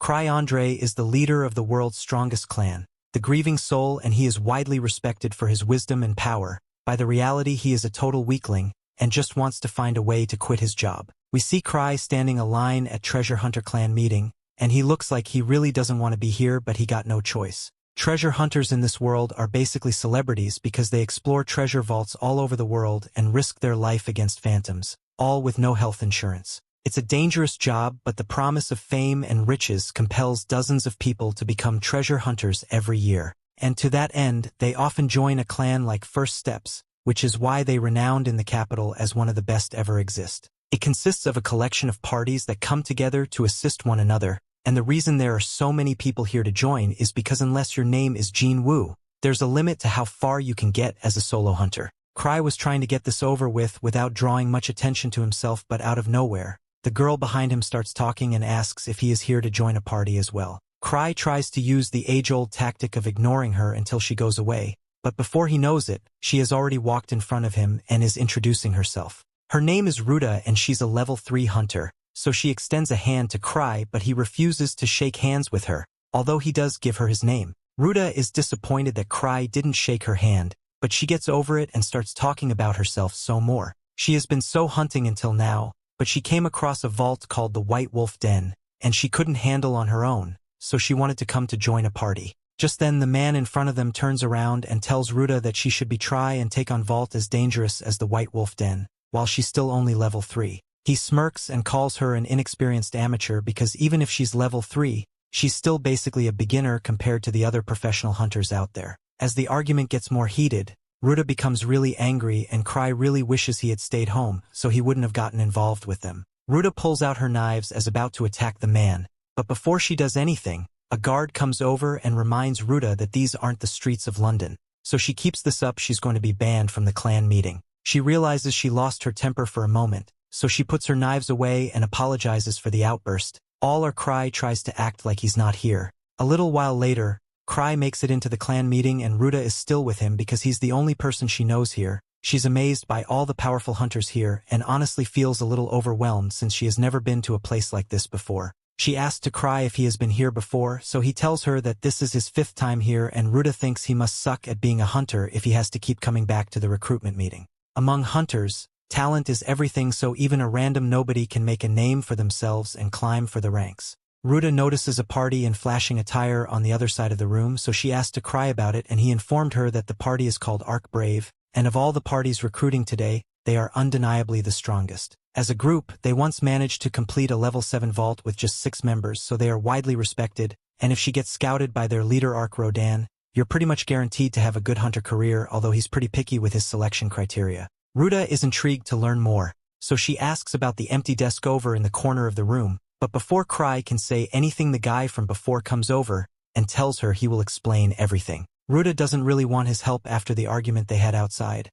Krai Andrey is the leader of the world's strongest clan, the Grieving Soul, and he is widely respected for his wisdom and power. By the reality, he is a total weakling and just wants to find a way to quit his job. We see Krai standing a line at Treasure Hunter clan meeting, and he looks like he really doesn't want to be here, but he got no choice. Treasure hunters in this world are basically celebrities because they explore treasure vaults all over the world and risk their life against phantoms, all with no health insurance. It's a dangerous job, but the promise of fame and riches compels dozens of people to become treasure hunters every year. And to that end, they often join a clan like First Steps, which is why they renowned in the capital as one of the best ever exist. It consists of a collection of parties that come together to assist one another, and the reason there are so many people here to join is because unless your name is Jin Wu, there's a limit to how far you can get as a solo hunter. Krai was trying to get this over with without drawing much attention to himself, but out of nowhere, the girl behind him starts talking and asks if he is here to join a party as well. Krai tries to use the age-old tactic of ignoring her until she goes away, but before he knows it, she has already walked in front of him and is introducing herself. Her name is Ruta and she's a level 3 hunter, so she extends a hand to Krai, but he refuses to shake hands with her, although he does give her his name. Ruta is disappointed that Krai didn't shake her hand, but she gets over it and starts talking about herself some more. She has been so hunting until now, but she came across a vault called the White Wolf Den, and she couldn't handle on her own, so she wanted to come to join a party. Just then the man in front of them turns around and tells Ruta that she should be try and take on vault as dangerous as the White Wolf Den, while she's still only level 3. He smirks and calls her an inexperienced amateur because even if she's level 3, she's still basically a beginner compared to the other professional hunters out there. As the argument gets more heated, Ruta becomes really angry and Krai really wishes he had stayed home so he wouldn't have gotten involved with them. Ruta pulls out her knives as about to attack the man, but before she does anything, a guard comes over and reminds Ruta that these aren't the streets of London. So she keeps this up, she's going to be banned from the clan meeting. She realizes she lost her temper for a moment, so she puts her knives away and apologizes for the outburst. All or Krai tries to act like he's not here. A little while later, Krai makes it into the clan meeting and Ruta is still with him because he's the only person she knows here. She's amazed by all the powerful hunters here and honestly feels a little overwhelmed since she has never been to a place like this before. She asks to Krai if he has been here before, so he tells her that this is his 5th time here and Ruta thinks he must suck at being a hunter if he has to keep coming back to the recruitment meeting. Among hunters, talent is everything, so even a random nobody can make a name for themselves and climb for the ranks. Ruta notices a party in flashing attire on the other side of the room, so she asked to Krai about it and he informed her that the party is called Arc Brave, and of all the parties recruiting today, they are undeniably the strongest. As a group, they once managed to complete a level 7 vault with just 6 members, so they are widely respected, and if she gets scouted by their leader Arc Rodan, you're pretty much guaranteed to have a good hunter career, although he's pretty picky with his selection criteria. Ruta is intrigued to learn more, so she asks about the empty desk over in the corner of the room, but before Krai can say anything the guy from before comes over and tells her he will explain everything. Ruta doesn't really want his help after the argument they had outside.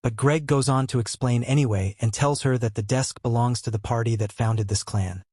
But Greg goes on to explain anyway and tells her that the desk belongs to the party that founded this clan,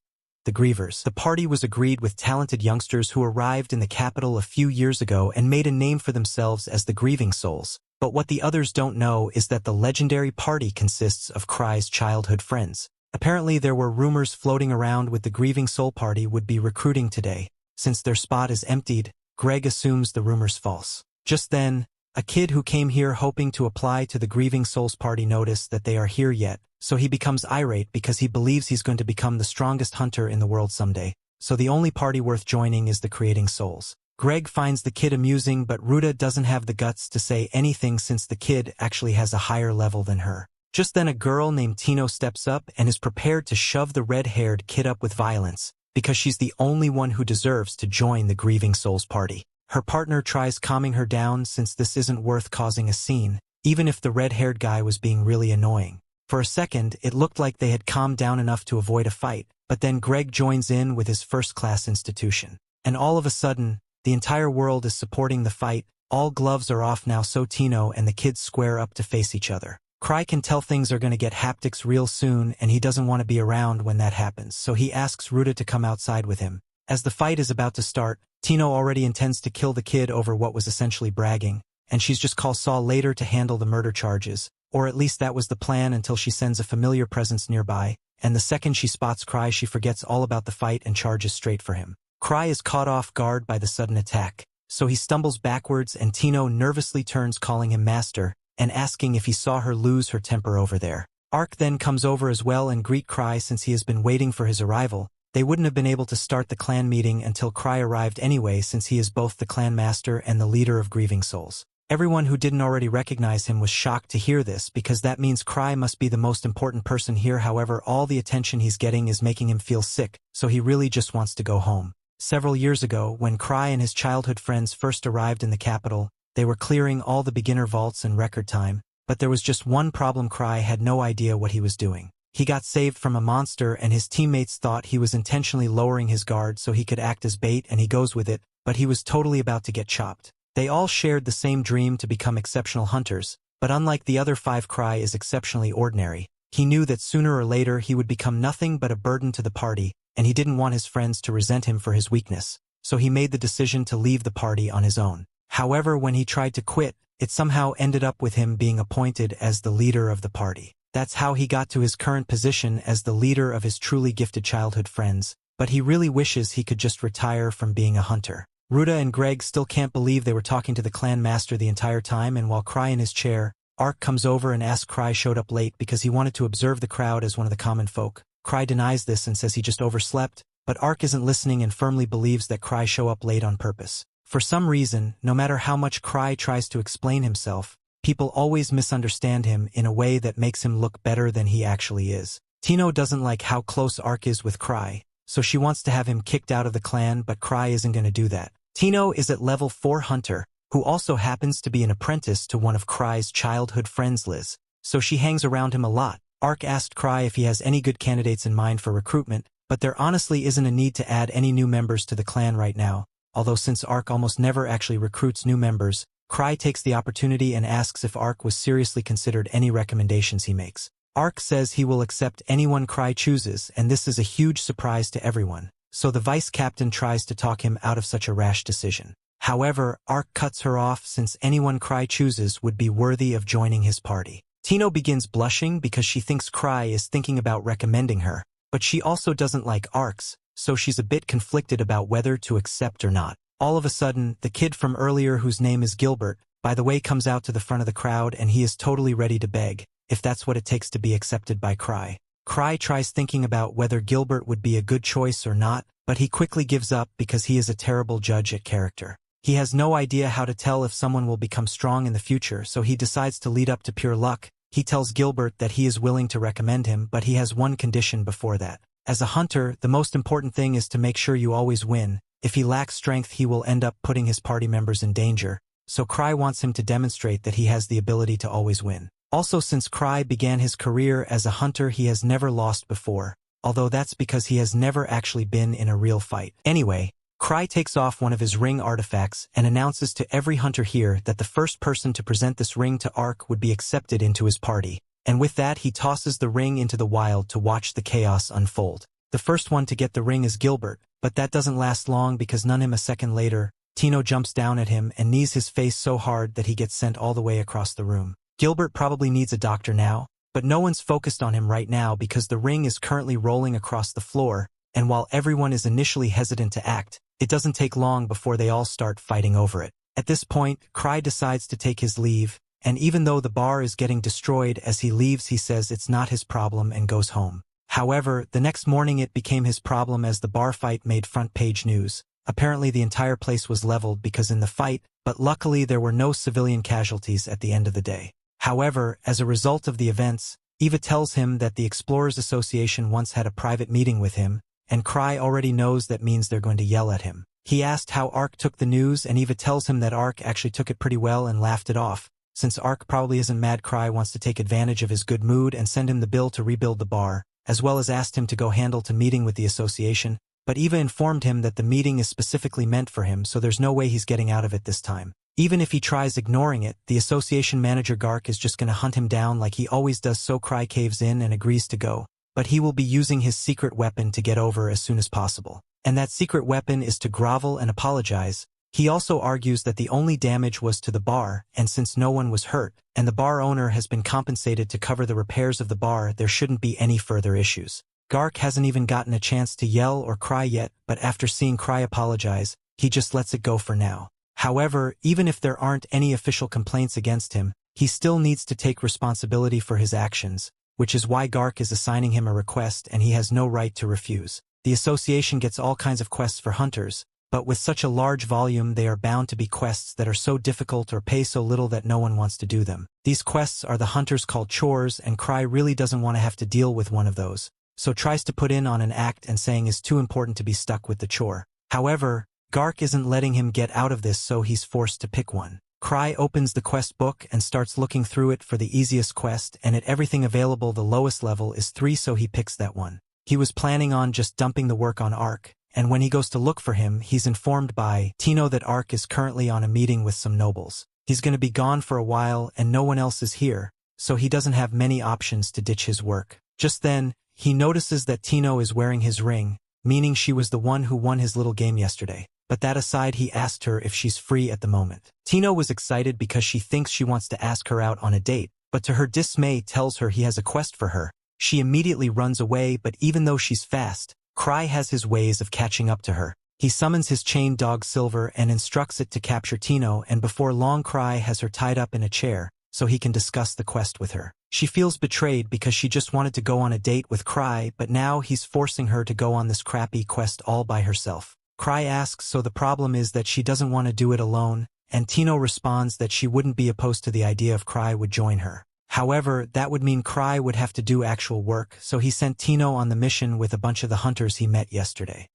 the Grievers. The party was agreed with talented youngsters who arrived in the capital a few years ago and made a name for themselves as the Grieving Souls. But what the others don't know is that the legendary party consists of Krai's childhood friends. Apparently there were rumors floating around with the Grieving Soul party would be recruiting today. Since their spot is emptied, Greg assumes the rumors false. Just then, a kid who came here hoping to apply to the Grieving Souls party noticed that they are here yet, so he becomes irate because he believes he's going to become the strongest hunter in the world someday. So the only party worth joining is the Creating Souls. Greg finds the kid amusing, but Ruta doesn't have the guts to say anything since the kid actually has a higher level than her. Just then a girl named Tino steps up and is prepared to shove the red-haired kid up with violence, because she's the only one who deserves to join the Grieving Souls party. Her partner tries calming her down since this isn't worth causing a scene, even if the red-haired guy was being really annoying. For a second, it looked like they had calmed down enough to avoid a fight, but then Greg joins in with his first-class institution. And all of a sudden, the entire world is supporting the fight, all gloves are off now, so Tino and the kids square up to face each other. Krai can tell things are going to get haptics real soon and he doesn't want to be around when that happens, so he asks Ruta to come outside with him. As the fight is about to start, Tino already intends to kill the kid over what was essentially bragging, and she's just called Saul later to handle the murder charges, or at least that was the plan until she sends a familiar presence nearby, and the second she spots Krai she forgets all about the fight and charges straight for him. Krai is caught off guard by the sudden attack, so he stumbles backwards and Tino nervously turns calling him master and asking if he saw her lose her temper over there. Ark then comes over as well and greet Krai since he has been waiting for his arrival. They wouldn't have been able to start the clan meeting until Krai arrived anyway since he is both the clan master and the leader of grieving souls. Everyone who didn't already recognize him was shocked to hear this because that means Krai must be the most important person here. However, all the attention he's getting is making him feel sick, so he really just wants to go home. Several years ago, when Krai and his childhood friends first arrived in the capital, they were clearing all the beginner vaults in record time, but there was just one problem. Krai had no idea what he was doing. He got saved from a monster and his teammates thought he was intentionally lowering his guard so he could act as bait, and he goes with it, but he was totally about to get chopped. They all shared the same dream to become exceptional hunters, but unlike the other 5, Krai is exceptionally ordinary. He knew that sooner or later he would become nothing but a burden to the party, and he didn't want his friends to resent him for his weakness, so he made the decision to leave the party on his own. However, when he tried to quit, it somehow ended up with him being appointed as the leader of the party. That's how he got to his current position as the leader of his truly gifted childhood friends, but he really wishes he could just retire from being a hunter. Ruta and Greg still can't believe they were talking to the clan master the entire time, and while Krai in his chair, Ark comes over and asks Krai showed up late because he wanted to observe the crowd as one of the common folk. Krai denies this and says he just overslept, but Ark isn't listening and firmly believes that Krai show up late on purpose. For some reason, no matter how much Krai tries to explain himself, people always misunderstand him in a way that makes him look better than he actually is. Tino doesn't like how close Ark is with Krai, so she wants to have him kicked out of the clan, but Krai isn't going to do that. Tino is at level 4 hunter, who also happens to be an apprentice to one of Krai's childhood friends, Liz, so she hangs around him a lot. Ark asked Krai if he has any good candidates in mind for recruitment, but there honestly isn't a need to add any new members to the clan right now, although since Ark almost never actually recruits new members, Krai takes the opportunity and asks if Ark was seriously considered any recommendations he makes. Ark says he will accept anyone Krai chooses, and this is a huge surprise to everyone, so the vice captain tries to talk him out of such a rash decision. However, Ark cuts her off since anyone Krai chooses would be worthy of joining his party. Tino begins blushing because she thinks Krai is thinking about recommending her, but she also doesn't like Ark's, so she's a bit conflicted about whether to accept or not. All of a sudden, the kid from earlier whose name is Gilbert, by the way, comes out to the front of the crowd and he is totally ready to beg, if that's what it takes to be accepted by Krai. Krai tries thinking about whether Gilbert would be a good choice or not, but he quickly gives up because he is a terrible judge at character. He has no idea how to tell if someone will become strong in the future, so he decides to lead up to pure luck. He tells Gilbert that he is willing to recommend him, but he has one condition before that. As a hunter, the most important thing is to make sure you always win. If he lacks strength, he will end up putting his party members in danger, so Krai wants him to demonstrate that he has the ability to always win. Also, since Krai began his career as a hunter, he has never lost before, although that's because he has never actually been in a real fight. Anyway, Krai takes off one of his ring artifacts and announces to every hunter here that the first person to present this ring to Ark would be accepted into his party, and with that he tosses the ring into the wild to watch the chaos unfold. The first one to get the ring is Gilbert, but that doesn't last long because none him a second later, Tino jumps down at him and knees his face so hard that he gets sent all the way across the room. Gilbert probably needs a doctor now, but no one's focused on him right now because the ring is currently rolling across the floor, and while everyone is initially hesitant to act, it doesn't take long before they all start fighting over it. At this point, Krai decides to take his leave, and even though the bar is getting destroyed as he leaves, he says it's not his problem and goes home. However, the next morning it became his problem as the bar fight made front-page news. Apparently the entire place was leveled because in the fight, but luckily there were no civilian casualties at the end of the day. However, as a result of the events, Eva tells him that the Explorers Association once had a private meeting with him, and Krai already knows that means they're going to yell at him. He asked how Ark took the news, and Eva tells him that Ark actually took it pretty well and laughed it off. Since Ark probably isn't mad, Krai wants to take advantage of his good mood and send him the bill to rebuild the bar, as well as asked him to go handle the meeting with the association, but Eva informed him that the meeting is specifically meant for him, so there's no way he's getting out of it this time. Even if he tries ignoring it, the association manager Gark is just going to hunt him down like he always does, so Krai caves in and agrees to go. But he will be using his secret weapon to get over as soon as possible. And that secret weapon is to grovel and apologize. He also argues that the only damage was to the bar, and since no one was hurt, and the bar owner has been compensated to cover the repairs of the bar, there shouldn't be any further issues. Gark hasn't even gotten a chance to yell or cry yet, but after seeing Krai apologize, he just lets it go for now. However, even if there aren't any official complaints against him, he still needs to take responsibility for his actions, which is why Gark is assigning him a request and he has no right to refuse. The association gets all kinds of quests for hunters, but with such a large volume they are bound to be quests that are so difficult or pay so little that no one wants to do them. These quests are the hunters called chores, and Krai really doesn't want to have to deal with one of those, so tries to put in on an act and saying is too important to be stuck with the chore. However, Gark isn't letting him get out of this, so he's forced to pick one. Krai opens the quest book and starts looking through it for the easiest quest, and at everything available the lowest level is 3, so he picks that one. He was planning on just dumping the work on Ark, and when he goes to look for him, he's informed by Tino that Ark is currently on a meeting with some nobles. He's going to be gone for a while and no one else is here, so he doesn't have many options to ditch his work. Just then, he notices that Tino is wearing his ring, meaning she was the one who won his little game yesterday. But that aside, he asked her if she's free at the moment. Tino was excited because she thinks she wants to ask her out on a date, but to her dismay tells her he has a quest for her. She immediately runs away, but even though she's fast, Krai has his ways of catching up to her. He summons his chained dog Silver and instructs it to capture Tino, and before long Krai has her tied up in a chair, so he can discuss the quest with her. She feels betrayed because she just wanted to go on a date with Krai, but now he's forcing her to go on this crappy quest all by herself. Krai asks so the problem is that she doesn't want to do it alone, and Tino responds that she wouldn't be opposed to the idea if Krai would join her. However, that would mean Krai would have to do actual work, so he sent Tino on the mission with a bunch of the hunters he met yesterday.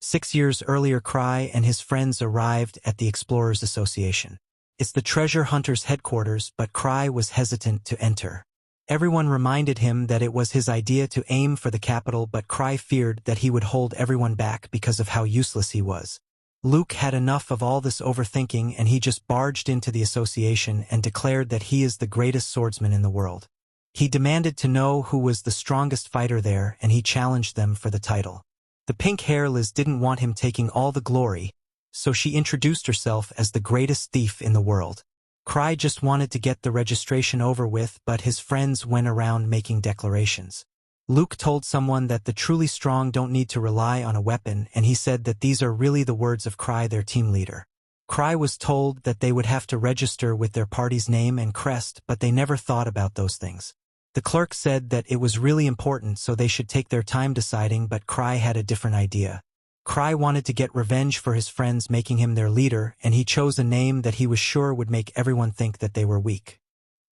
6 years earlier, Krai and his friends arrived at the Explorers Association. It's the treasure hunters' headquarters, but Krai was hesitant to enter. Everyone reminded him that it was his idea to aim for the capital, but Krai feared that he would hold everyone back because of how useless he was. Luke had enough of all this overthinking and he just barged into the association and declared that he is the greatest swordsman in the world. He demanded to know who was the strongest fighter there, and he challenged them for the title. The pink-hair Liz didn't want him taking all the glory, so she introduced herself as the greatest thief in the world. Krai just wanted to get the registration over with, but his friends went around making declarations. Luke told someone that the truly strong don't need to rely on a weapon, and he said that these are really the words of Krai, their team leader. Krai was told that they would have to register with their party's name and crest, but they never thought about those things. The clerk said that it was really important, so they should take their time deciding, but Krai had a different idea. Krai wanted to get revenge for his friends making him their leader, and he chose a name that he was sure would make everyone think that they were weak.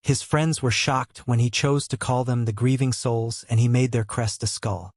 His friends were shocked when he chose to call them the grieving souls, and he made their crest a skull.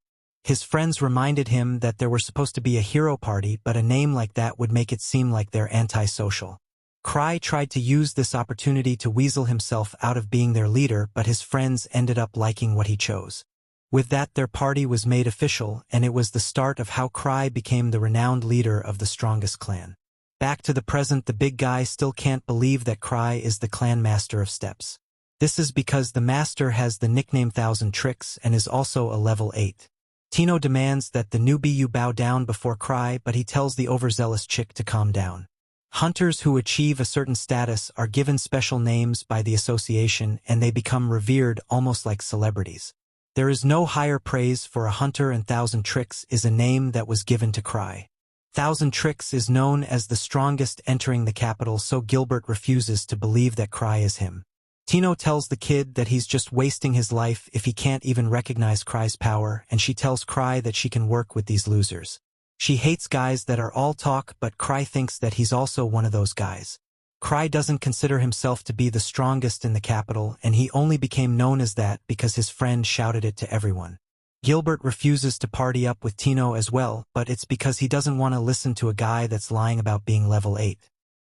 His friends reminded him that there were supposed to be a hero party, but a name like that would make it seem like they're antisocial. Krai tried to use this opportunity to weasel himself out of being their leader, but his friends ended up liking what he chose. With that, their party was made official, and it was the start of how Krai became the renowned leader of the strongest clan. Back to the present, the big guy still can't believe that Krai is the clan master of steps. This is because the master has the nickname 1000 Tricks and is also a level 8. Tino demands that the newbie you bow down before Krai, but he tells the overzealous chick to calm down. Hunters who achieve a certain status are given special names by the association, and they become revered almost like celebrities. There is no higher praise for a hunter, and 1000 Tricks is a name that was given to Krai. 1000 Tricks is known as the strongest entering the capital, so Gilbert refuses to believe that Krai is him. Tino tells the kid that he's just wasting his life if he can't even recognize Krai's power, and she tells Krai that she can work with these losers. She hates guys that are all talk, but Krai thinks that he's also one of those guys. Krai doesn't consider himself to be the strongest in the capital, and he only became known as that because his friend shouted it to everyone. Gilbert refuses to party up with Tino as well, but it's because he doesn't want to listen to a guy that's lying about being level 8.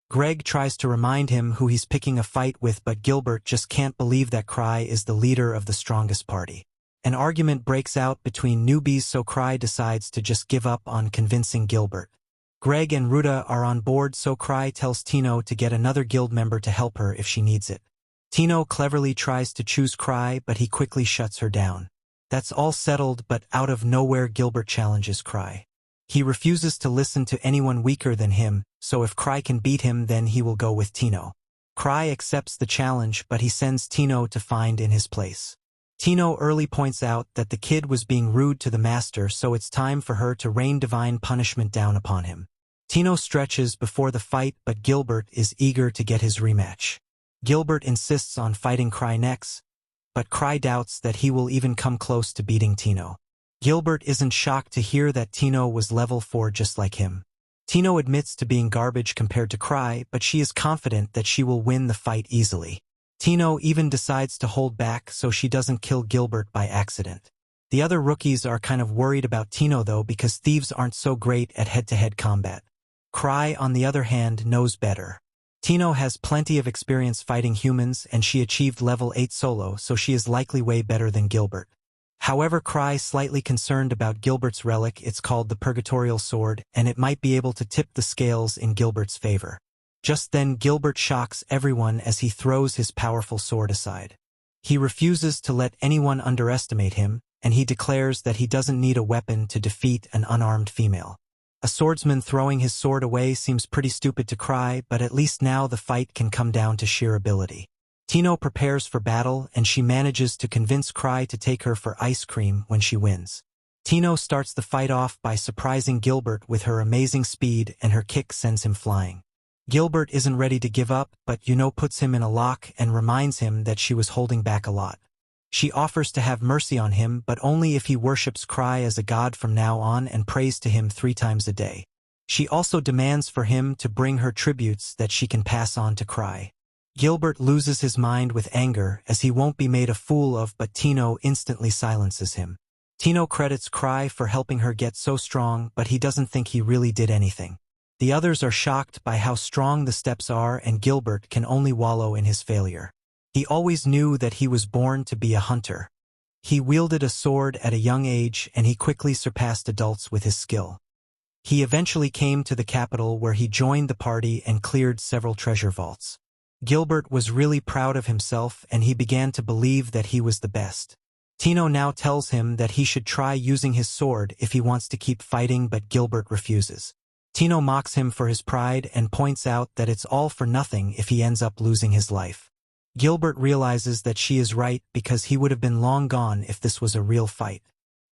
Greg tries to remind him who he's picking a fight with, but Gilbert just can't believe that Krai is the leader of the strongest party. An argument breaks out between newbies, so Krai decides to just give up on convincing Gilbert. Greg and Ruta are on board, so Krai tells Tino to get another guild member to help her if she needs it. Tino cleverly tries to choose Krai, but he quickly shuts her down. That's all settled, but out of nowhere Gilbert challenges Krai. He refuses to listen to anyone weaker than him, so if Krai can beat him, then he will go with Tino. Krai accepts the challenge, but he sends Tino to find in his place. Tino early points out that the kid was being rude to the master, so it's time for her to rain divine punishment down upon him. Tino stretches before the fight, but Gilbert is eager to get his rematch. Gilbert insists on fighting Krai next, but Krai doubts that he will even come close to beating Tino. Gilbert isn't shocked to hear that Tino was level 4 just like him. Tino admits to being garbage compared to Krai, but she is confident that she will win the fight easily. Tino even decides to hold back so she doesn't kill Gilbert by accident. The other rookies are kind of worried about Tino though, because thieves aren't so great at head-to-head combat. Krai, on the other hand, knows better. Tino has plenty of experience fighting humans and she achieved level 8 solo, so she is likely way better than Gilbert. However, Krai is slightly concerned about Gilbert's relic. It's called the Purgatorial Sword, and it might be able to tip the scales in Gilbert's favor. Just then, Gilbert shocks everyone as he throws his powerful sword aside. He refuses to let anyone underestimate him, and he declares that he doesn't need a weapon to defeat an unarmed female. A swordsman throwing his sword away seems pretty stupid to Krai, but at least now the fight can come down to sheer ability. Tino prepares for battle, and she manages to convince Krai to take her for ice cream when she wins. Tino starts the fight off by surprising Gilbert with her amazing speed, and her kick sends him flying. Gilbert isn't ready to give up, but puts him in a lock and reminds him that she was holding back a lot. She offers to have mercy on him, but only if he worships Krai as a god from now on and prays to him 3 times a day. She also demands for him to bring her tributes that she can pass on to Krai. Gilbert loses his mind with anger as he won't be made a fool of, but Tino instantly silences him. Tino credits Krai for helping her get so strong, but he doesn't think he really did anything. The others are shocked by how strong the steps are, and Gilbert can only wallow in his failure. He always knew that he was born to be a hunter. He wielded a sword at a young age, and he quickly surpassed adults with his skill. He eventually came to the capital, where he joined the party and cleared several treasure vaults. Gilbert was really proud of himself, and he began to believe that he was the best. Tino now tells him that he should try using his sword if he wants to keep fighting, but Gilbert refuses. Tino mocks him for his pride and points out that it's all for nothing if he ends up losing his life. Gilbert realizes that she is right, because he would have been long gone if this was a real fight.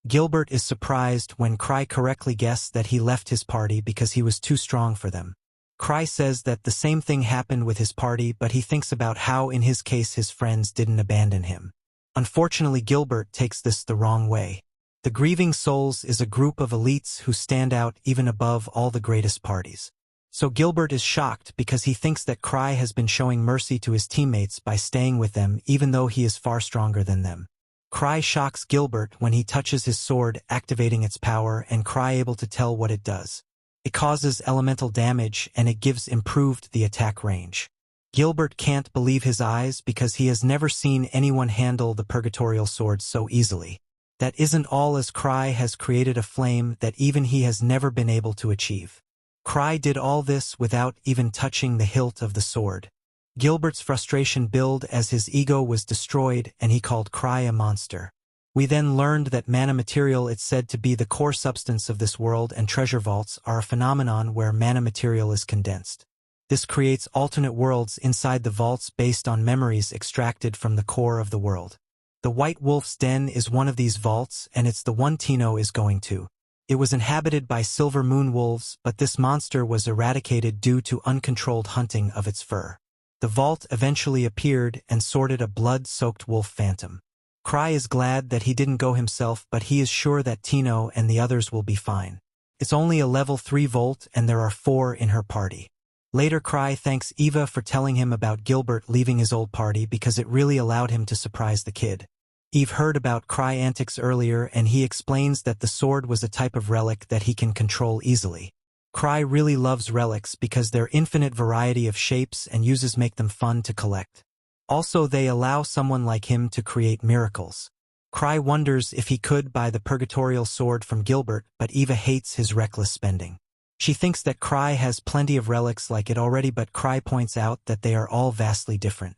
Gilbert is surprised when Krai correctly guessed that he left his party because he was too strong for them. Krai says that the same thing happened with his party, but he thinks about how in his case his friends didn't abandon him. Unfortunately, Gilbert takes this the wrong way. The Grieving Souls is a group of elites who stand out even above all the greatest parties. So Gilbert is shocked because he thinks that Krai has been showing mercy to his teammates by staying with them even though he is far stronger than them. Krai shocks Gilbert when he touches his sword, activating its power, and Krai able to tell what it does. It causes elemental damage, and it gives improved the attack range. Gilbert can't believe his eyes because he has never seen anyone handle the Purgatorial Sword so easily. That isn't all, as Krai has created a flame that even he has never been able to achieve. Krai did all this without even touching the hilt of the sword. Gilbert's frustration built as his ego was destroyed, and he called Krai a monster. We then learned that mana material is said to be the core substance of this world, and treasure vaults are a phenomenon where mana material is condensed. This creates alternate worlds inside the vaults based on memories extracted from the core of the world. The White Wolf's Den is one of these vaults, and it's the one Tino is going to. It was inhabited by silver moon wolves, but this monster was eradicated due to uncontrolled hunting of its fur. The vault eventually appeared and sorted a blood-soaked wolf phantom. Krai is glad that he didn't go himself, but he is sure that Tino and the others will be fine. It's only a level 3 vault, and there are 4 in her party. Later, Krai thanks Eva for telling him about Gilbert leaving his old party because it really allowed him to surprise the kid. Eve heard about Krai antics earlier, and he explains that the sword was a type of relic that he can control easily. Krai really loves relics because their infinite variety of shapes and uses make them fun to collect. Also, they allow someone like him to create miracles. Krai wonders if he could buy the Purgatorial Sword from Gilbert, but Eva hates his reckless spending. She thinks that Krai has plenty of relics like it already, but Krai points out that they are all vastly different.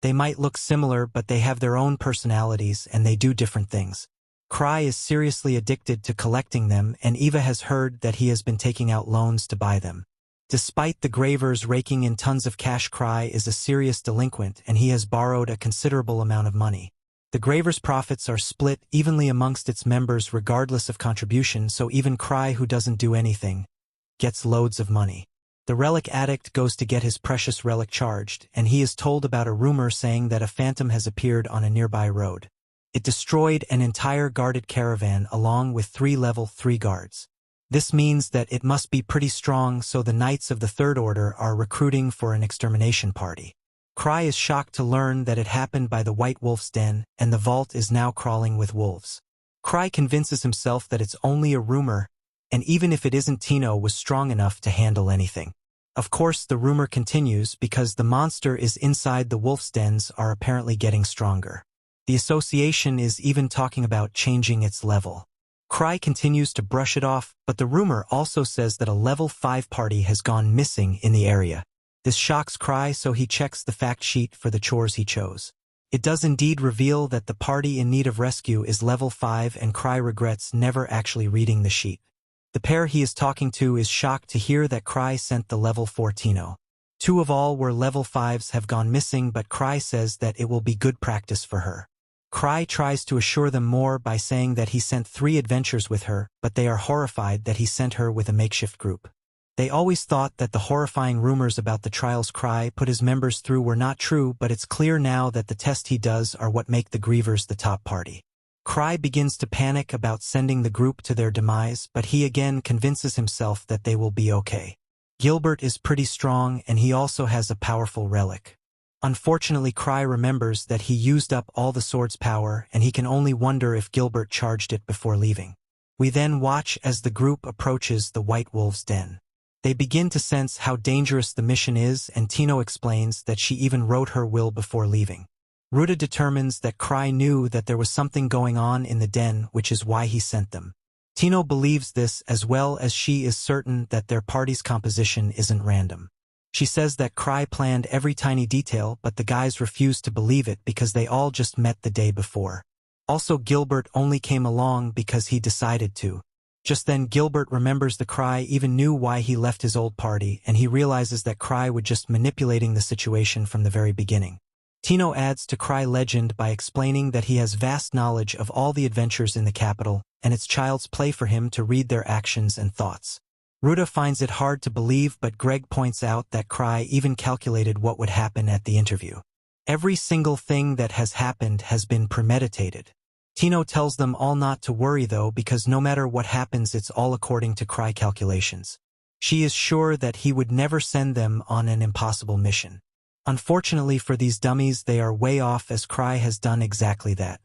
They might look similar, but they have their own personalities and they do different things. Krai is seriously addicted to collecting them, and Eva has heard that he has been taking out loans to buy them. Despite the gravers raking in tons of cash, Krai is a serious delinquent and he has borrowed a considerable amount of money. The Gravers' profits are split evenly amongst its members regardless of contribution, so even Krai, who doesn't do anything, gets loads of money. The relic addict goes to get his precious relic charged, and he is told about a rumor saying that a phantom has appeared on a nearby road. It destroyed an entire guarded caravan along with 3 level 3 guards. This means that it must be pretty strong, so the Knights of the Third Order are recruiting for an extermination party. Krai is shocked to learn that it happened by the White Wolf's den, and the vault is now crawling with wolves. Krai convinces himself that it's only a rumor, and even if it isn't, Tino was strong enough to handle anything. Of course, the rumor continues because the monster is inside the wolf's dens are apparently getting stronger. The association is even talking about changing its level. Krai continues to brush it off, but the rumor also says that a level 5 party has gone missing in the area. This shocks Krai, so he checks the fact sheet for the chores he chose. It does indeed reveal that the party in need of rescue is level 5, and Krai regrets never actually reading the sheet. The pair he is talking to is shocked to hear that Krai sent the level 4 Tino. 2 of all were level 5s have gone missing, but Krai says that it will be good practice for her. Krai tries to assure them more by saying that he sent 3 adventures with her, but they are horrified that he sent her with a makeshift group. They always thought that the horrifying rumors about the trials Krai put his members through were not true, but it's clear now that the test he does are what make the Grievers the top party. Krai begins to panic about sending the group to their demise, but he again convinces himself that they will be okay. Gilbert is pretty strong, and he also has a powerful relic. Unfortunately, Krai remembers that he used up all the sword's power, and he can only wonder if Gilbert charged it before leaving. We then watch as the group approaches the White Wolf's den. They begin to sense how dangerous the mission is, and Tino explains that she even wrote her will before leaving. Ruta determines that Krai knew that there was something going on in the den, which is why he sent them. Tino believes this, as well as she is certain that their party's composition isn't random. She says that Krai planned every tiny detail, but the guys refuse to believe it because they all just met the day before. Also, Gilbert only came along because he decided to. Just then, Gilbert remembers the Krai even knew why he left his old party, and he realizes that Krai was just manipulating the situation from the very beginning. Tino adds to Krai legend by explaining that he has vast knowledge of all the adventures in the capital, and it's child's play for him to read their actions and thoughts. Ruta finds it hard to believe, but Greg points out that Krai even calculated what would happen at the interview. Every single thing that has happened has been premeditated. Tino tells them all not to worry though, because no matter what happens, it's all according to Krai calculations. She is sure that he would never send them on an impossible mission. Unfortunately for these dummies, they are way off, as Krai has done exactly that.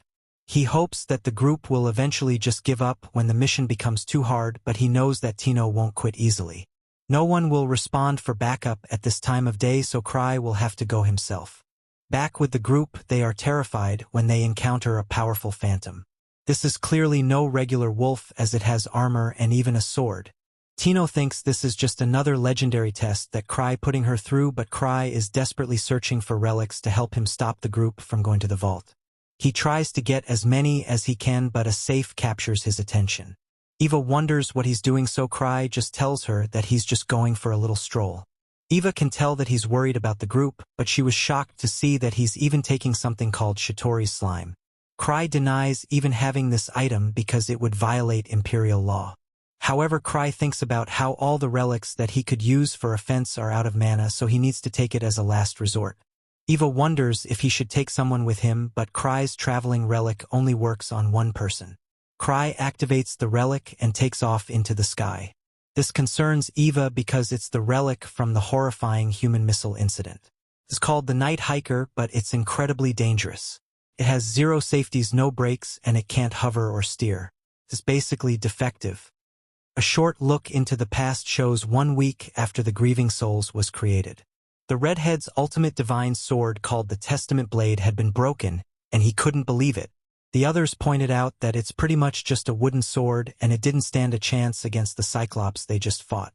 He hopes that the group will eventually just give up when the mission becomes too hard, but he knows that Tino won't quit easily. No one will respond for backup at this time of day, so Krai will have to go himself. Back with the group, they are terrified when they encounter a powerful phantom. This is clearly no regular wolf, as it has armor and even a sword. Tino thinks this is just another legendary test that Krai putting her through, but Krai is desperately searching for relics to help him stop the group from going to the vault. He tries to get as many as he can, but a safe captures his attention. Eva wonders what he's doing, so Krai just tells her that he's just going for a little stroll. Eva can tell that he's worried about the group, but she was shocked to see that he's even taking something called Shatori's slime. Krai denies even having this item because it would violate Imperial law. However, Krai thinks about how all the relics that he could use for offense are out of mana, so he needs to take it as a last resort. Eva wonders if he should take someone with him, but Krai's traveling relic only works on one person. Krai activates the relic and takes off into the sky. This concerns Eva because it's the relic from the horrifying human missile incident. It's called the Night Hiker, but it's incredibly dangerous. It has 0 safeties, no brakes, and it can't hover or steer. It's basically defective. A short look into the past shows 1 week after the Grieving Souls was created. The Redhead's ultimate divine sword, called the Testament Blade, had been broken, and he couldn't believe it. The others pointed out that it's pretty much just a wooden sword, and it didn't stand a chance against the Cyclops they just fought.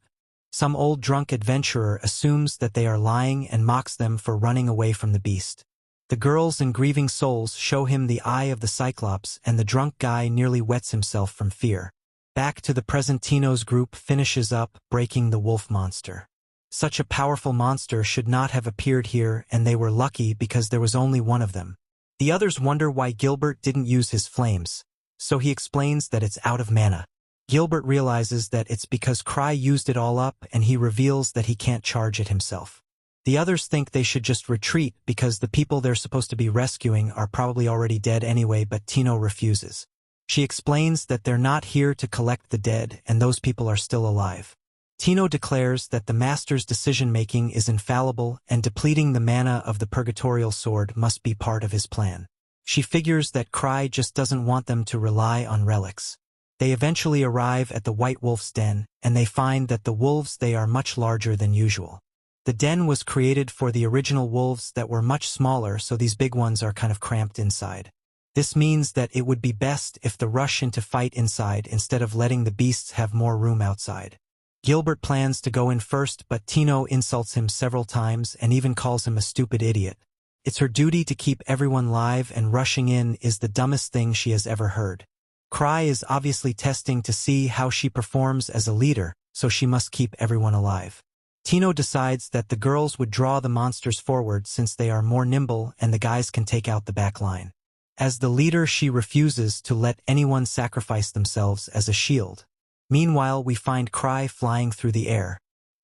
Some old drunk adventurer assumes that they are lying and mocks them for running away from the beast. The girls in Grieving Souls show him the eye of the Cyclops, and the drunk guy nearly wets himself from fear. Back to the present, Tino's group finishes up breaking the wolf monster. Such a powerful monster should not have appeared here, and they were lucky because there was only one of them. The others wonder why Gilbert didn't use his flames, so he explains that it's out of mana. Gilbert realizes that it's because Krai used it all up, and he reveals that he can't charge it himself. The others think they should just retreat because the people they're supposed to be rescuing are probably already dead anyway, but Tino refuses. She explains that they're not here to collect the dead and those people are still alive. Tino declares that the master's decision-making is infallible and depleting the mana of the purgatorial sword must be part of his plan. She figures that Krai just doesn't want them to rely on relics. They eventually arrive at the White Wolf's den, and they find that the wolves they are much larger than usual. The den was created for the original wolves that were much smaller, so these big ones are kind of cramped inside. This means that it would be best if they rush into fight inside instead of letting the beasts have more room outside. Gilbert plans to go in first, but Tino insults him several times and even calls him a stupid idiot. It's her duty to keep everyone alive, and rushing in is the dumbest thing she has ever heard. Krai is obviously testing to see how she performs as a leader, so she must keep everyone alive. Tino decides that the girls would draw the monsters forward since they are more nimble and the guys can take out the back line. As the leader, she refuses to let anyone sacrifice themselves as a shield. Meanwhile, we find Krai flying through the air.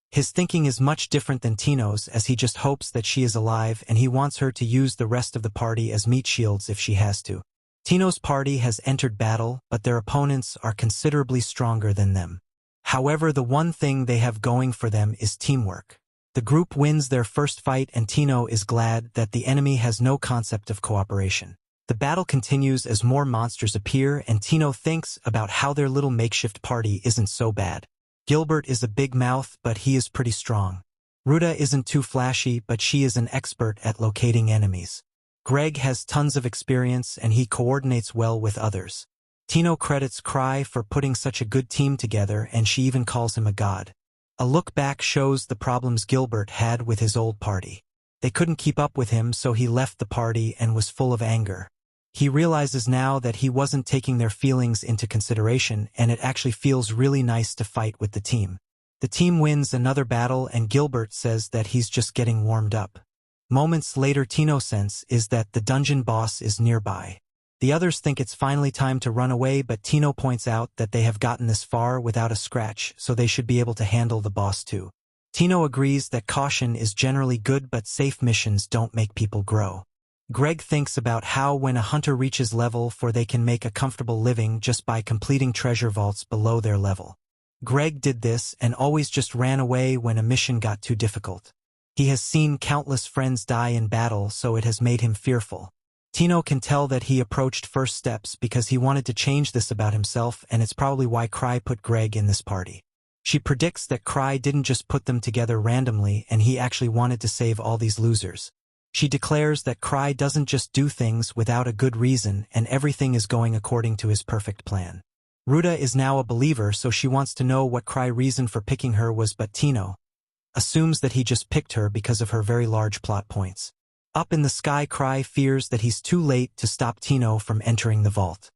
His thinking is much different than Tino's, as he just hopes that she is alive and he wants her to use the rest of the party as meat shields if she has to. Tino's party has entered battle, but their opponents are considerably stronger than them. However, the one thing they have going for them is teamwork. The group wins their first fight and Tino is glad that the enemy has no concept of cooperation. The battle continues as more monsters appear and Tino thinks about how their little makeshift party isn't so bad. Gilbert is a big mouth, but he is pretty strong. Ruta isn't too flashy, but she is an expert at locating enemies. Greg has tons of experience and he coordinates well with others. Tino credits Krai for putting such a good team together and she even calls him a god. A look back shows the problems Gilbert had with his old party. They couldn't keep up with him, so he left the party and was full of anger. He realizes now that he wasn't taking their feelings into consideration and it actually feels really nice to fight with the team. The team wins another battle and Gilbert says that he's just getting warmed up. Moments later, Tino's sense is that the dungeon boss is nearby. The others think it's finally time to run away, but Tino points out that they have gotten this far without a scratch, so they should be able to handle the boss too. Tino agrees that caution is generally good, but safe missions don't make people grow. Greg thinks about how when a hunter reaches level 4 they can make a comfortable living just by completing treasure vaults below their level. Greg did this and always just ran away when a mission got too difficult. He has seen countless friends die in battle, so it has made him fearful. Tino can tell that he approached first steps because he wanted to change this about himself, and it's probably why Krai put Greg in this party. She predicts that Krai didn't just put them together randomly and he actually wanted to save all these losers. She declares that Krai doesn't just do things without a good reason and everything is going according to his perfect plan. Ruta is now a believer, so she wants to know what Krai's reason for picking her was, but Tino assumes that he just picked her because of her very large plot points. Up in the sky, Krai fears that he's too late to stop Tino from entering the vault.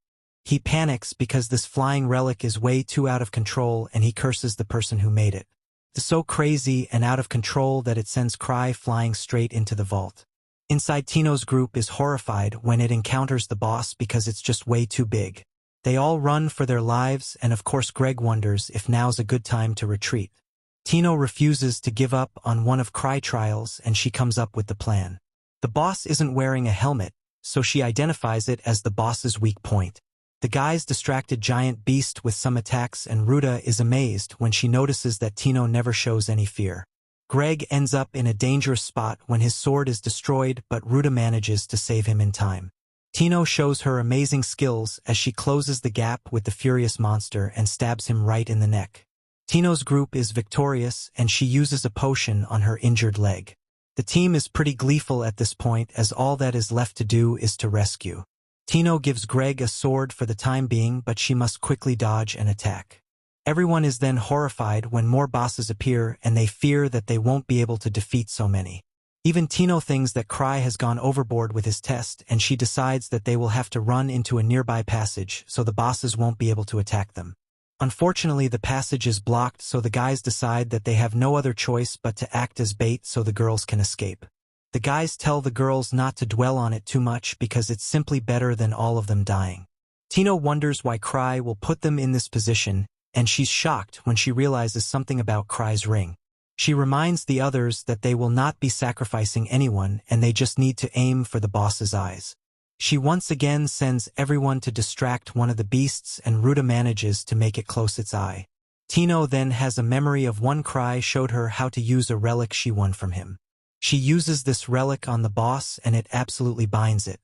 He panics because this flying relic is way too out of control and he curses the person who made it. It's so crazy and out of control that it sends Krai flying straight into the vault. Inside, Tino's group is horrified when it encounters the boss because it's just way too big. They all run for their lives and of course Greg wonders if now's a good time to retreat. Tino refuses to give up on one of Krai trials and she comes up with the plan. The boss isn't wearing a helmet, so she identifies it as the boss's weak point. The guys distract a giant beast with some attacks and Ruta is amazed when she notices that Tino never shows any fear. Greg ends up in a dangerous spot when his sword is destroyed, but Ruta manages to save him in time. Tino shows her amazing skills as she closes the gap with the furious monster and stabs him right in the neck. Tino's group is victorious and she uses a potion on her injured leg. The team is pretty gleeful at this point as all that is left to do is to rescue. Tino gives Greg a sword for the time being, but she must quickly dodge an attack. Everyone is then horrified when more bosses appear and they fear that they won't be able to defeat so many. Even Tino thinks that Krai has gone overboard with his test and she decides that they will have to run into a nearby passage so the bosses won't be able to attack them. Unfortunately, the passage is blocked, so the guys decide that they have no other choice but to act as bait so the girls can escape. The guys tell the girls not to dwell on it too much because it's simply better than all of them dying. Tino wonders why Krai will put them in this position, and she's shocked when she realizes something about Krai's ring. She reminds the others that they will not be sacrificing anyone and they just need to aim for the boss's eyes. She once again sends everyone to distract one of the beasts and Ruta manages to make it close its eye. Tino then has a memory of one Krai showed her how to use a relic she won from him. She uses this relic on the boss and it absolutely binds it.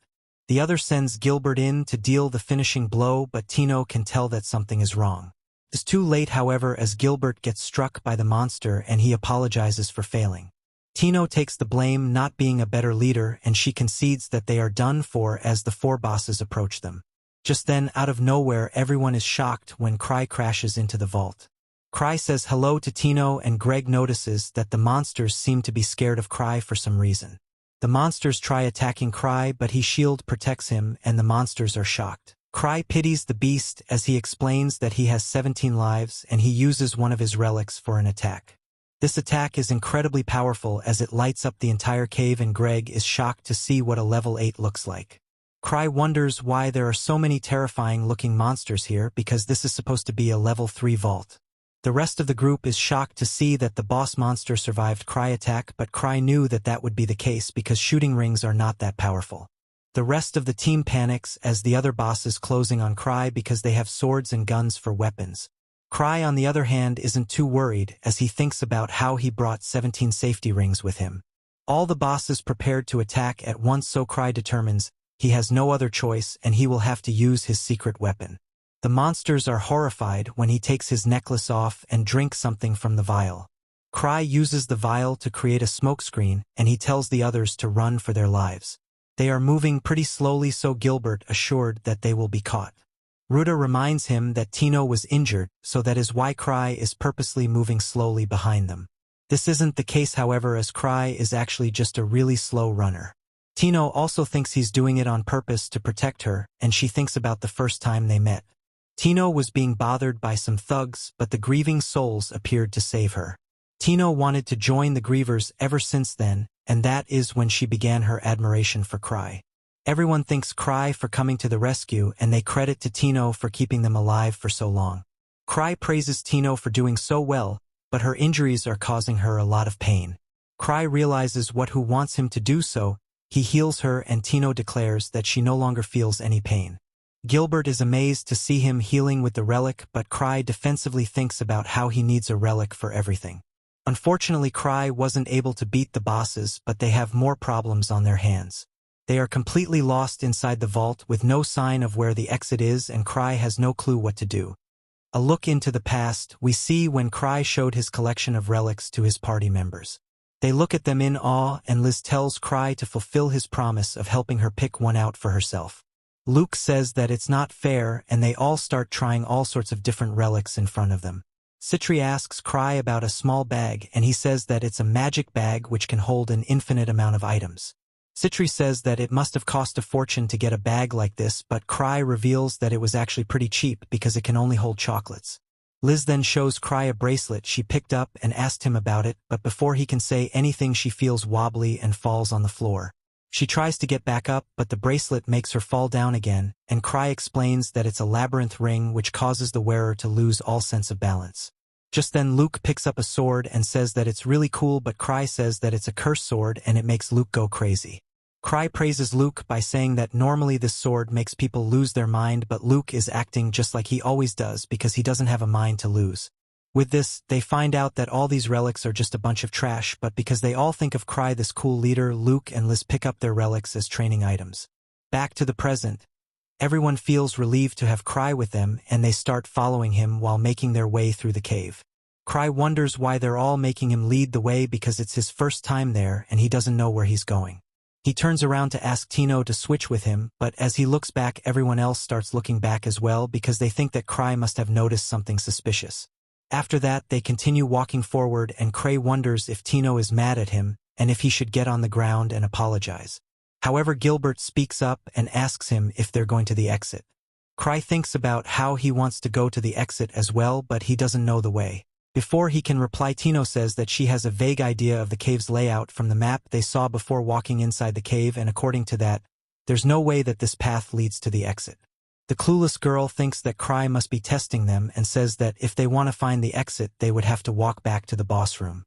The other sends Gilbert in to deal the finishing blow, but Tino can tell that something is wrong. It's too late, however, as Gilbert gets struck by the monster and he apologizes for failing. Tino takes the blame, not being a better leader, and she concedes that they are done for as the four bosses approach them. Just then, out of nowhere, everyone is shocked when Krai crashes into the vault. Krai says hello to Tino and Greg notices that the monsters seem to be scared of Krai for some reason. The monsters try attacking Krai, but his shield protects him and the monsters are shocked. Krai pities the beast as he explains that he has 17 lives and he uses one of his relics for an attack. This attack is incredibly powerful as it lights up the entire cave and Greg is shocked to see what a level 8 looks like. Krai wonders why there are so many terrifying-looking monsters here because this is supposed to be a level 3 vault. The rest of the group is shocked to see that the boss monster survived Krai attack, but Krai knew that that would be the case because shooting rings are not that powerful. The rest of the team panics as the other bosses closing on Krai because they have swords and guns for weapons. Krai, on the other hand, isn't too worried as he thinks about how he brought 17 safety rings with him. All the bosses prepared to attack at once, so Krai determines he has no other choice and he will have to use his secret weapon. The monsters are horrified when he takes his necklace off and drinks something from the vial. Krai uses the vial to create a smokescreen and he tells the others to run for their lives. They are moving pretty slowly, so Gilbert assured that they will be caught. Ruta reminds him that Tino was injured, so that is why Krai is purposely moving slowly behind them. This isn't the case, however, as Krai is actually just a really slow runner. Tino also thinks he's doing it on purpose to protect her, and she thinks about the first time they met. Tino was being bothered by some thugs, but the grieving souls appeared to save her. Tino wanted to join the grievers ever since then, and that is when she began her admiration for Krai. Everyone thanks Krai for coming to the rescue and they credit to Tino for keeping them alive for so long. Krai praises Tino for doing so well, but her injuries are causing her a lot of pain. Krai realizes who wants him to do so, he heals her and Tino declares that she no longer feels any pain. Gilbert is amazed to see him healing with the relic, but Krai defensively thinks about how he needs a relic for everything. Unfortunately, Krai wasn't able to beat the bosses, but they have more problems on their hands. They are completely lost inside the vault with no sign of where the exit is and Krai has no clue what to do. A look into the past, we see when Krai showed his collection of relics to his party members. They look at them in awe and Liz tells Krai to fulfill his promise of helping her pick one out for herself. Luke says that it's not fair and they all start trying all sorts of different relics in front of them. Citri asks Krai about a small bag and he says that it's a magic bag which can hold an infinite amount of items. Citri says that it must have cost a fortune to get a bag like this, but Krai reveals that it was actually pretty cheap because it can only hold chocolates. Liz then shows Krai a bracelet she picked up and asked him about it, but before he can say anything she feels wobbly and falls on the floor. She tries to get back up, but the bracelet makes her fall down again, and Krai explains that it's a labyrinth ring which causes the wearer to lose all sense of balance. Just then Luke picks up a sword and says that it's really cool, but Krai says that it's a cursed sword and it makes Luke go crazy. Krai praises Luke by saying that normally this sword makes people lose their mind, but Luke is acting just like he always does because he doesn't have a mind to lose. With this, they find out that all these relics are just a bunch of trash, but because they all think of Krai this cool leader, Luke and Liz pick up their relics as training items. Back to the present. Everyone feels relieved to have Krai with them and they start following him while making their way through the cave. Krai wonders why they're all making him lead the way because it's his first time there and he doesn't know where he's going. He turns around to ask Tino to switch with him, but as he looks back, everyone else starts looking back as well because they think that Krai must have noticed something suspicious. After that, they continue walking forward and Krai wonders if Tino is mad at him and if he should get on the ground and apologize. However, Gilbert speaks up and asks him if they're going to the exit. Krai thinks about how he wants to go to the exit as well, but he doesn't know the way. Before he can reply, Tino says that she has a vague idea of the cave's layout from the map they saw before walking inside the cave, and according to that, there's no way that this path leads to the exit. The clueless girl thinks that Krai must be testing them and says that if they want to find the exit, they would have to walk back to the boss room.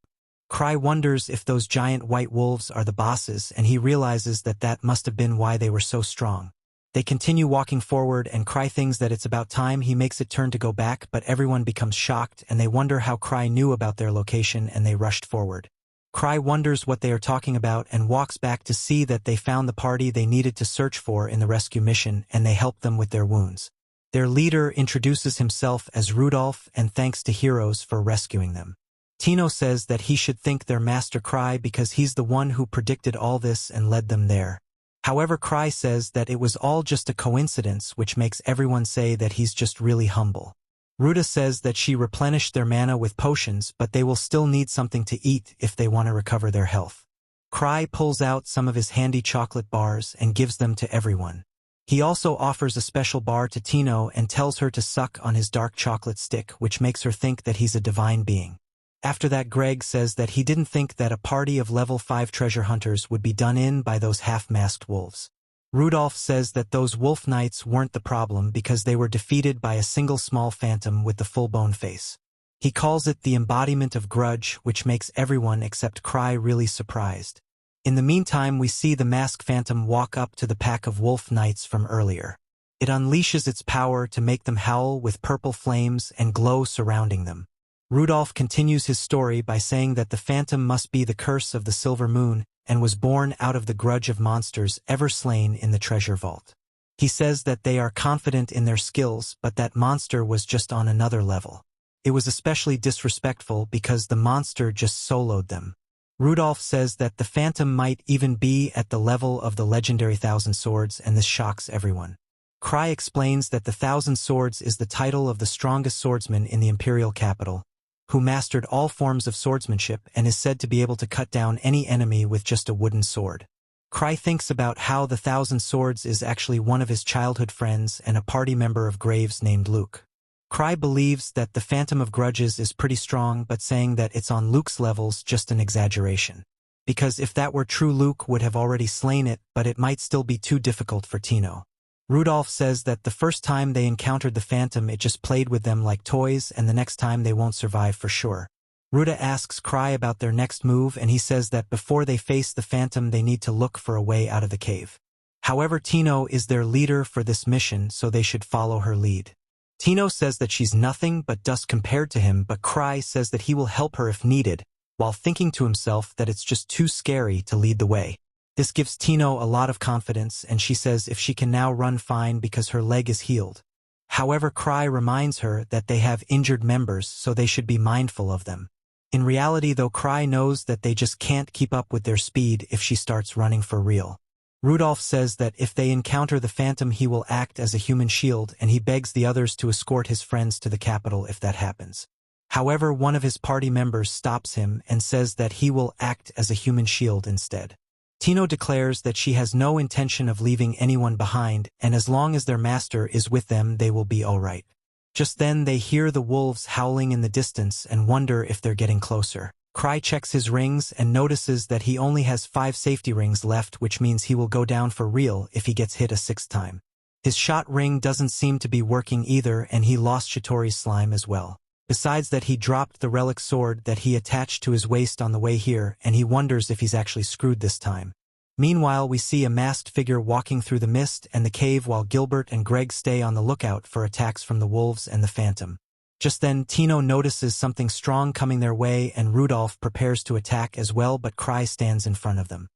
Krai wonders if those giant white wolves are the bosses, and he realizes that that must have been why they were so strong. They continue walking forward, and Krai thinks that it's about time he makes it turn to go back, but everyone becomes shocked and they wonder how Krai knew about their location, and they rushed forward. Krai wonders what they are talking about and walks back to see that they found the party they needed to search for in the rescue mission, and they help them with their wounds. Their leader introduces himself as Rudolph and thanks to Heroes for rescuing them. Tino says that he should thank their master Krai because he's the one who predicted all this and led them there. However, Krai says that it was all just a coincidence, which makes everyone say that he's just really humble. Ruta says that she replenished their mana with potions, but they will still need something to eat if they want to recover their health. Krai pulls out some of his handy chocolate bars and gives them to everyone. He also offers a special bar to Tino and tells her to suck on his dark chocolate stick, which makes her think that he's a divine being. After that, Greg says that he didn't think that a party of level 5 treasure hunters would be done in by those half-masked wolves. Rudolph says that those wolf knights weren't the problem because they were defeated by a single small phantom with the full-bone face. He calls it the embodiment of grudge, which makes everyone except Krai really surprised. In the meantime, we see the masked phantom walk up to the pack of wolf knights from earlier. It unleashes its power to make them howl with purple flames and glow surrounding them. Rudolph continues his story by saying that the phantom must be the curse of the silver moon and was born out of the grudge of monsters ever slain in the treasure vault. He says that they are confident in their skills, but that monster was just on another level. It was especially disrespectful because the monster just soloed them. Rudolph says that the phantom might even be at the level of the legendary Thousand Swords, and this shocks everyone. Krai explains that the Thousand Swords is the title of the strongest swordsman in the imperial capital, who mastered all forms of swordsmanship and is said to be able to cut down any enemy with just a wooden sword. Krai thinks about how the Thousand Swords is actually one of his childhood friends and a party member of Graves named Luke. Krai believes that the Phantom of Grudges is pretty strong, but saying that it's on Luke's levels just an exaggeration. Because if that were true, Luke would have already slain it, but it might still be too difficult for Tino. Rudolph says that the first time they encountered the Phantom, it just played with them like toys, and the next time they won't survive for sure. Ruta asks Krai about their next move, and he says that before they face the Phantom, they need to look for a way out of the cave. However, Tino is their leader for this mission, so they should follow her lead. Tino says that she's nothing but dust compared to him, but Krai says that he will help her if needed, while thinking to himself that it's just too scary to lead the way. This gives Tino a lot of confidence, and she says if she can now run fine because her leg is healed. However, Krai reminds her that they have injured members, so they should be mindful of them. In reality, though, Krai knows that they just can't keep up with their speed if she starts running for real. Rudolph says that if they encounter the Phantom, he will act as a human shield, and he begs the others to escort his friends to the capital if that happens. However, one of his party members stops him and says that he will act as a human shield instead. Tino declares that she has no intention of leaving anyone behind, and as long as their master is with them, they will be alright. Just then they hear the wolves howling in the distance and wonder if they're getting closer. Krai checks his rings and notices that he only has 5 safety rings left, which means he will go down for real if he gets hit a 6th time. His shot ring doesn't seem to be working either, and he lost Shatori's slime as well. Besides that, he dropped the relic sword that he attached to his waist on the way here, and he wonders if he's actually screwed this time. Meanwhile, we see a masked figure walking through the mist and the cave while Gilbert and Greg stay on the lookout for attacks from the wolves and the Phantom. Just then, Tino notices something strong coming their way, and Rudolph prepares to attack as well, but Krai stands in front of them.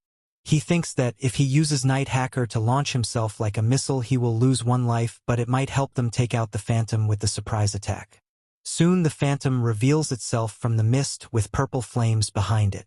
He thinks that if he uses Night Hacker to launch himself like a missile, he will lose 1 life, but it might help them take out the Phantom with the surprise attack. Soon the Phantom reveals itself from the mist with purple flames behind it.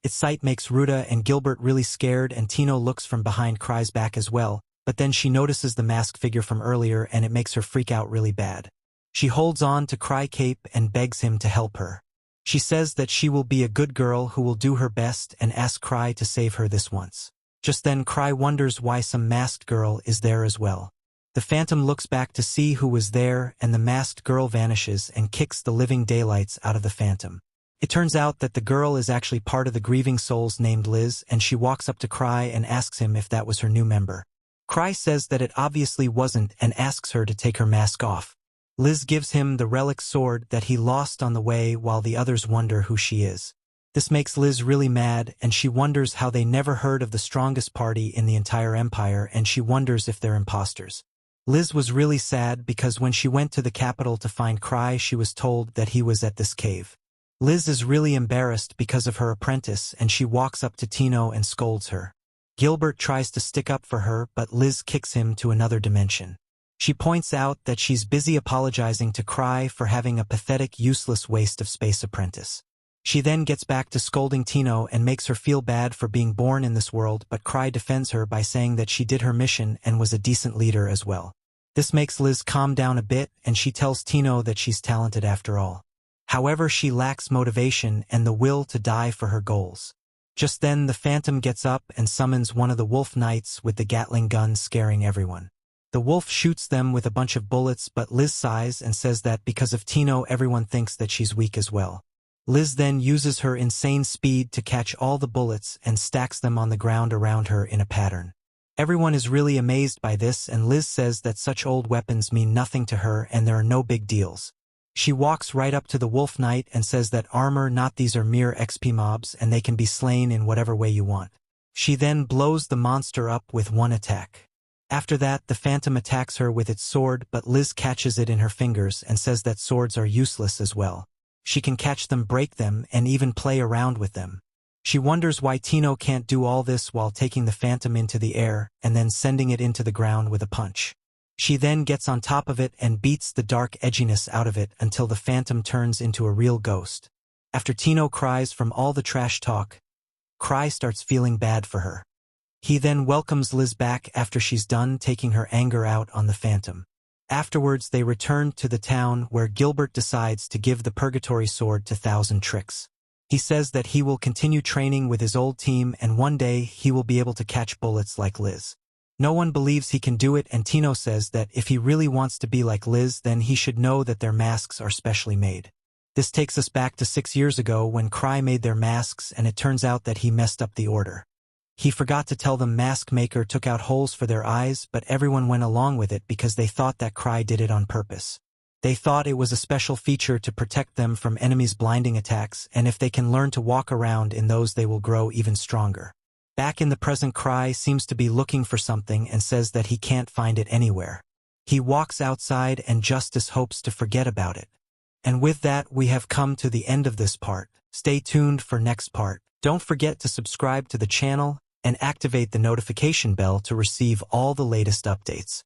Its sight makes Ruta and Gilbert really scared, and Tino looks from behind Krai's back as well, but then she notices the masked figure from earlier and it makes her freak out really bad. She holds on to Krai Cape and begs him to help her. She says that she will be a good girl who will do her best and asks Krai to save her this once. Just then Krai wonders why some masked girl is there as well. The Phantom looks back to see who was there, and the masked girl vanishes and kicks the living daylights out of the Phantom. It turns out that the girl is actually part of the grieving souls named Liz, and she walks up to Krai and asks him if that was her new member. Krai says that it obviously wasn't and asks her to take her mask off. Liz gives him the relic sword that he lost on the way while the others wonder who she is. This makes Liz really mad, and she wonders how they never heard of the strongest party in the entire empire, and she wonders if they're imposters. Liz was really sad because when she went to the capital to find Krai, she was told that he was at this cave. Liz is really embarrassed because of her apprentice, and she walks up to Tino and scolds her. Gilbert tries to stick up for her, but Liz kicks him to another dimension. She points out that she's busy apologizing to Krai for having a pathetic, useless waste of space apprentice. She then gets back to scolding Tino and makes her feel bad for being born in this world, but Krai defends her by saying that she did her mission and was a decent leader as well. This makes Liz calm down a bit, and she tells Tino that she's talented after all. However, she lacks motivation and the will to die for her goals. Just then, the Phantom gets up and summons one of the Wolf Knights with the Gatling gun, scaring everyone. The wolf shoots them with a bunch of bullets, but Liz sighs and says that because of Tino, everyone thinks that she's weak as well. Liz then uses her insane speed to catch all the bullets and stacks them on the ground around her in a pattern. Everyone is really amazed by this, and Liz says that such old weapons mean nothing to her and there are no big deals. She walks right up to the Wolf Knight and says that armor, not these are mere XP mobs and they can be slain in whatever way you want. She then blows the monster up with one attack. After that, the Phantom attacks her with its sword, but Liz catches it in her fingers and says that swords are useless as well. She can catch them, break them, and even play around with them. She wonders why Tino can't do all this while taking the Phantom into the air and then sending it into the ground with a punch. She then gets on top of it and beats the dark edginess out of it until the Phantom turns into a real ghost. After Tino cries from all the trash talk, Krai starts feeling bad for her. He then welcomes Liz back after she's done taking her anger out on the Phantom. Afterwards, they return to the town where Gilbert decides to give the Purgatory Sword to Thousand Tricks. He says that he will continue training with his old team and one day he will be able to catch bullets like Liz. No one believes he can do it, and Tino says that if he really wants to be like Liz, then he should know that their masks are specially made. This takes us back to 6 years ago when Krai made their masks, and it turns out that he messed up the order. He forgot to tell them Mask Maker took out holes for their eyes, but everyone went along with it because they thought that Krai did it on purpose. They thought it was a special feature to protect them from enemies' blinding attacks, and if they can learn to walk around in those they will grow even stronger. Back in the present, Krai seems to be looking for something and says that he can't find it anywhere. He walks outside and Justice hopes to forget about it. And with that, we have come to the end of this part. Stay tuned for next part. Don't forget to subscribe to the channel and activate the notification bell to receive all the latest updates.